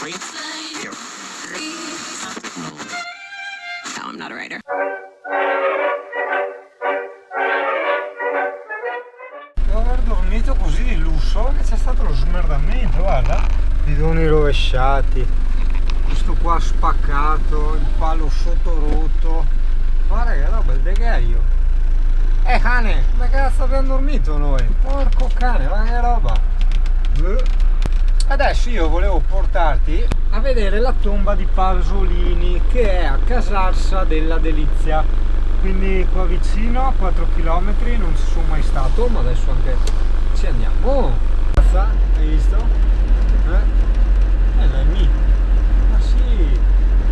No, I'm not a writer. Devo aver dormito così di lusso che c'è stato lo smerdamento, guarda. Bidoni rovesciati, questo qua spaccato, il palo sotto rotto. Guarda che roba, il degheio. Cane, come cazzo abbiamo dormito noi? Porco cane, ma che roba. Adesso io volevo portarti a vedere la tomba di Pasolini, che è a Casarsa della Delizia, quindi qua vicino a 4 km, non ci sono mai stato, ma adesso anche ci andiamo. Hai visto? È lì. Ma sì,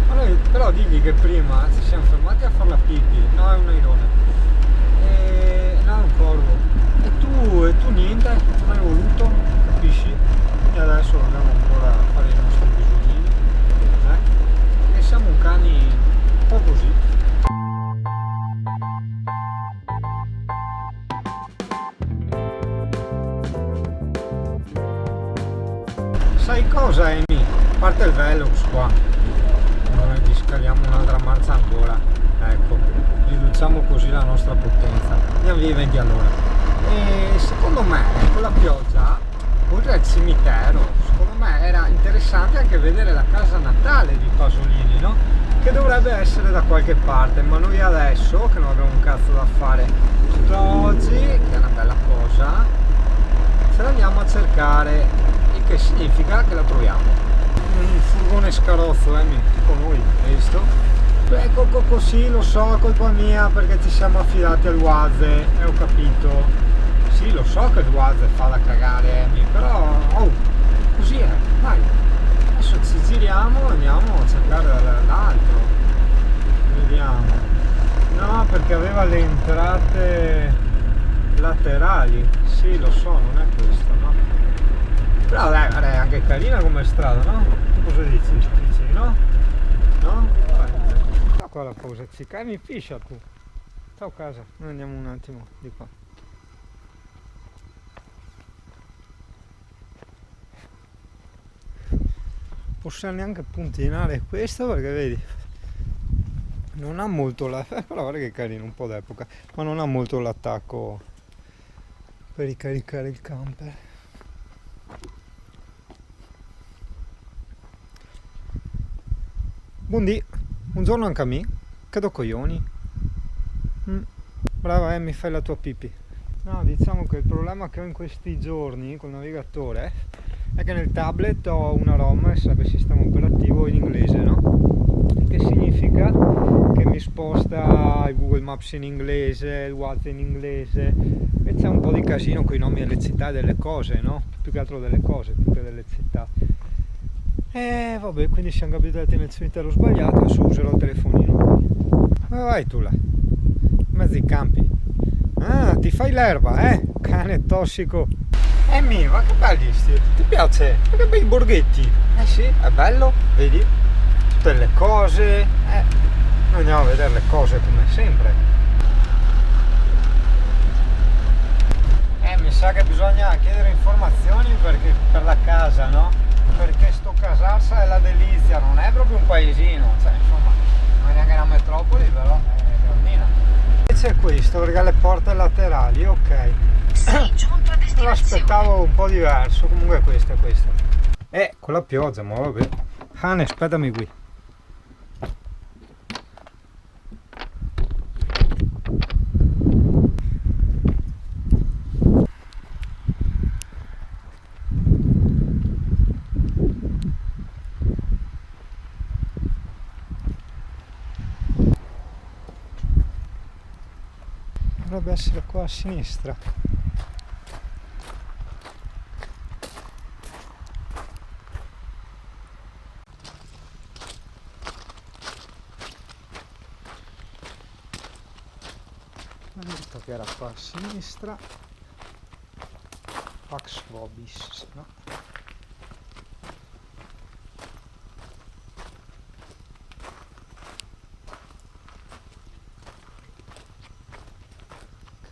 ma noi, però digli che prima ci siamo fermati a fare la pipì. No, è un airone, no, è un corvo, e tu niente, non hai voluto, capisci? E adesso dobbiamo ancora fare i nostri bisognini, e siamo un cani un po' così. Sai cosa, Amy? A parte il Velox qua, noi gli scaliamo un'altra marcia ancora, ecco, riduciamo così la nostra potenza, andiamo via 20 all'ora. E secondo me con la pioggia, oltre al cimitero, secondo me era interessante anche vedere la casa natale di Pasolini, no? Che dovrebbe essere da qualche parte, ma noi adesso, che non abbiamo un cazzo da fare oggi, che è una bella cosa, ce la andiamo a cercare, il che significa che la troviamo. Un furgone scarrozzo, tipo noi, hai visto? Beh, così lo so, è colpa mia perché ci siamo affidati al Waze, ho capito. Sì, lo so che il Waze fa da cagare, però così è, dai. Adesso ci giriamo e andiamo a cercare l'altro. Vediamo. No, perché aveva le entrate laterali. Sì, lo so, non è questo, no? Però dai, è anche carina come strada, no? Cosa dici? Dici no? No? Qua la pausa cica, mi piscia tu. Ciao casa, noi andiamo un attimo di qua. Possiamo neanche puntinare questo perché vedi, non ha molto però guarda che carino, un po' d'epoca, ma non ha molto l'attacco per ricaricare il camper. Buongiorno anche a me, che do coglioni. Brava, mi fai la tua pipì. No, diciamo che il problema che ho in questi giorni col navigatore è che nel tablet ho una ROM, sarebbe sistema operativo in inglese, no? Che significa che mi sposta il Google Maps in inglese, il WhatsApp in inglese, e c'è un po' di casino con i nomi delle città e delle cose, no? Più che altro delle cose, più che delle città. E vabbè, quindi siamo capitati nel cimitero sbagliato, adesso userò il telefonino. Dove vai tu là? In mezzo ai campi. Ah, ti fai l'erba, cane tossico. Amy, ma che belli sti, ti piace? Ma che bei borghetti. Sì, è bello, vedi? Tutte le cose. Noi andiamo a vedere le cose come sempre. Mi sa che bisogna chiedere informazioni per la casa, no? Perché sto Casarsa è la Delizia, non è proprio un paesino, cioè insomma, non è neanche una metropoli, però è grandina. C'è questo, perché ha le porte laterali, ok. Me l'aspettavo un po' diverso, comunque questo è questo. Con la pioggia, ma vabbè. Cane, aspettami qui. Dovrebbe essere qua a sinistra. Ho detto che era qua a sinistra. Pax Vobis, no?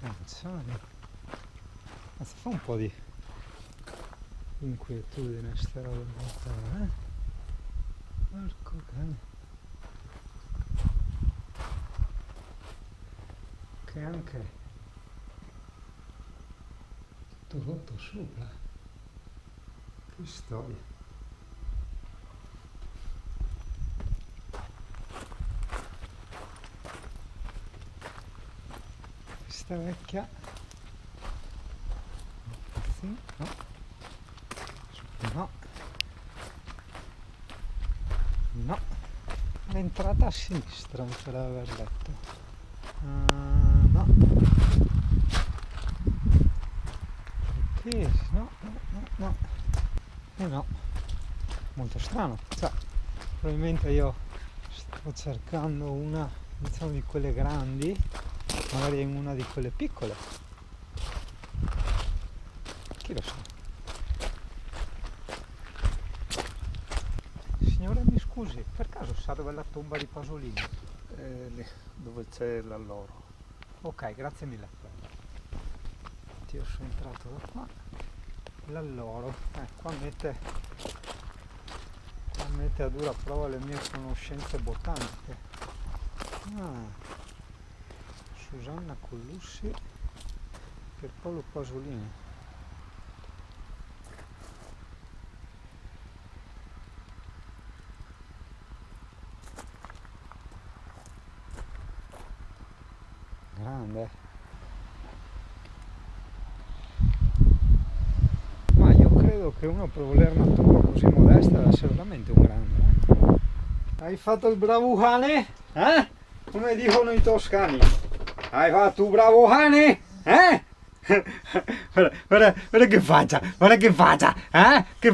Canzone. Fa un po' di inquietudine sta roba, anche tutto rotto sopra. Che storia. Questa vecchia, sì, no, no, no, l'entrata a sinistra mi pare aver letto. No, ok, no, no, no, no, no, molto strano, cioè, probabilmente io sto cercando una, diciamo, di quelle grandi, magari in una di quelle piccole, chi lo sa. Signore, mi scusi, per caso sa dove è la tomba di Pasolini? Lì, dove c'è l'alloro. Ok, grazie mille. Io sono entrato da qua, l'alloro, qua mette a dura prova le mie conoscenze botaniche. Susanna Collussi, Pierpaolo Pasolini. Grande. Ma io credo che uno per voler una tomba così modesta deve essere veramente un grande. Hai fatto il bravo cane? Eh? Come dicono i toscani. Hai fatto il bravo cane? Eh? Guarda che faccia, eh? Che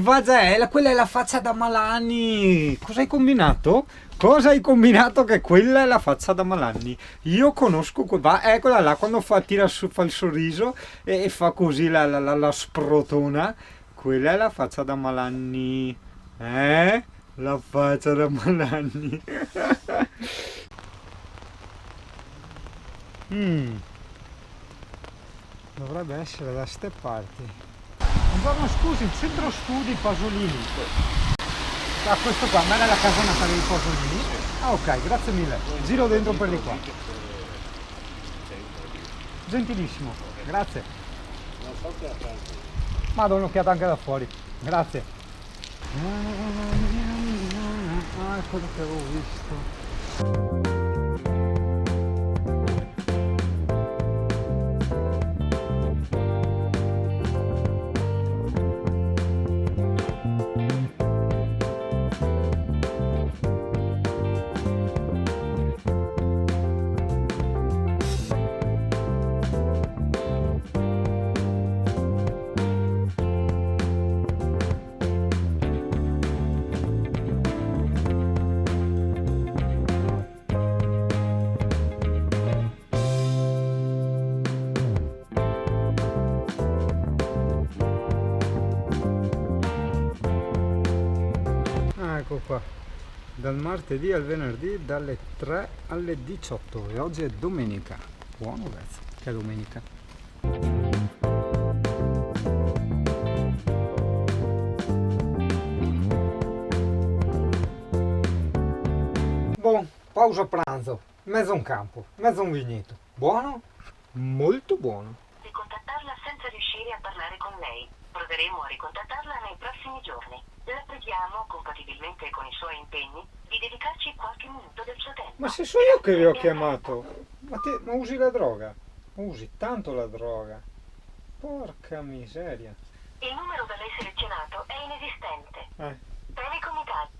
faccia è? Quella è la faccia da Malanni. Cosa hai combinato? Cosa hai combinato che quella è la faccia da Malanni? Io conosco, eccola là, quando fa il sorriso e fa così la sprotona, quella è la faccia da Malanni. La faccia da Malanni. Dovrebbe essere da ste parti. Buongiorno, scusi, il centro studi Pasolini. Questo qua, ma era la casa natale di Pasolini? Ok, grazie mille. Giro dentro per di qua. Gentilissimo, grazie. Ma do un'occhiata anche da fuori. Grazie. È quello che avevo visto. Ecco qua, dal martedì al venerdì dalle 3 alle 18 e oggi è domenica. Buono ragazzi, che è domenica. Buon, pausa pranzo, mezzo un campo, mezzo un vigneto. Buono? Molto buono. Di contattarla senza riuscire a parlare con lei. Proveremo a ricontattarla nei prossimi giorni. La preghiamo, compatibilmente con i suoi impegni, di dedicarci qualche minuto del suo tempo. Ma se so io che vi ho chiamato, ma usi la droga? Usi tanto la droga. Porca miseria. Il numero da lei selezionato è inesistente. Telecomitati.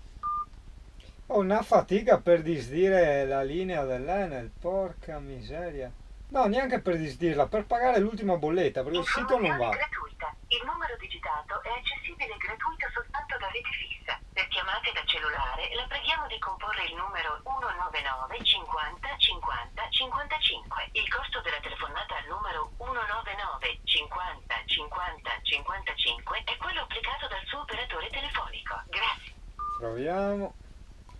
Ho una fatica per disdire la linea dell'Enel, porca miseria. No, neanche per disdirla, per pagare l'ultima bolletta, perché il sito non va. Gratuita. Il numero digitato è accessibile gratuito soltanto da rete fissa. Per chiamate da cellulare la preghiamo di comporre il numero 199 50 50 55. Il costo della telefonata al numero 199 50 50 55 è quello applicato dal suo operatore telefonico. Grazie. Proviamo.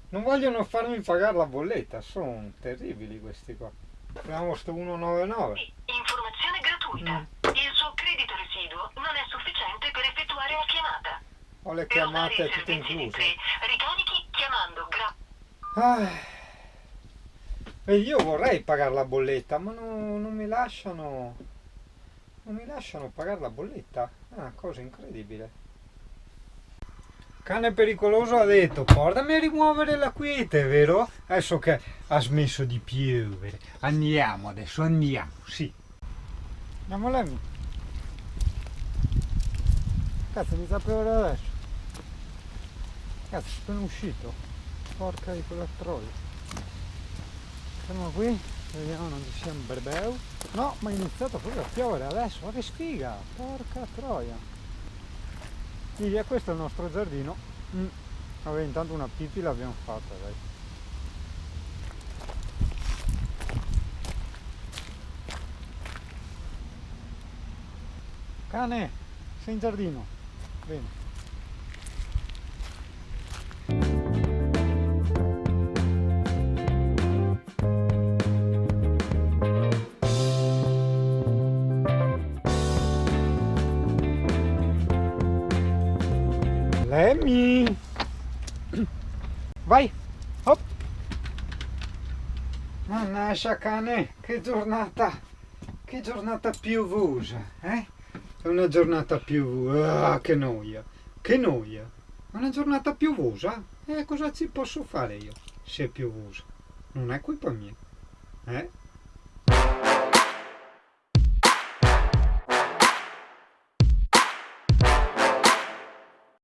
Non vogliono farmi pagare la bolletta, sono terribili questi qua. Proviamo sto 199. Informazione gratuita. Il suo credito residuo non è sufficiente per effettuare la chiamata. Ho le Per usare chiamate i tutte servizi di incluse. Tre, ricarichi chiamando E io vorrei pagare la bolletta, ma non mi lasciano. Non mi lasciano pagare la bolletta. È una cosa incredibile. Cane pericoloso ha detto, portami a rimuovere la quiete, vero? Adesso che ha smesso di piovere. Andiamo adesso, andiamo, sì. Andiamo Lemmy. Cazzo, inizia a piovere adesso. Cazzo, è appena uscito. Porca di quella troia. Siamo qui, vediamo non ci sia un berbeu. No, ma è iniziato proprio a piovere adesso, ma che sfiga! Porca troia! Via, questo è il nostro giardino. Vabbè, intanto una pipì l'abbiamo fatta, dai. Cane, sei in giardino. Bene. Lemmy! Vai! Hop! Mannaggia cane, che giornata piovosa, eh? È una giornata piovosa, che noia, che noia! Una giornata piovosa? Cosa ci posso fare io se è piovosa? Non è colpa mia, eh?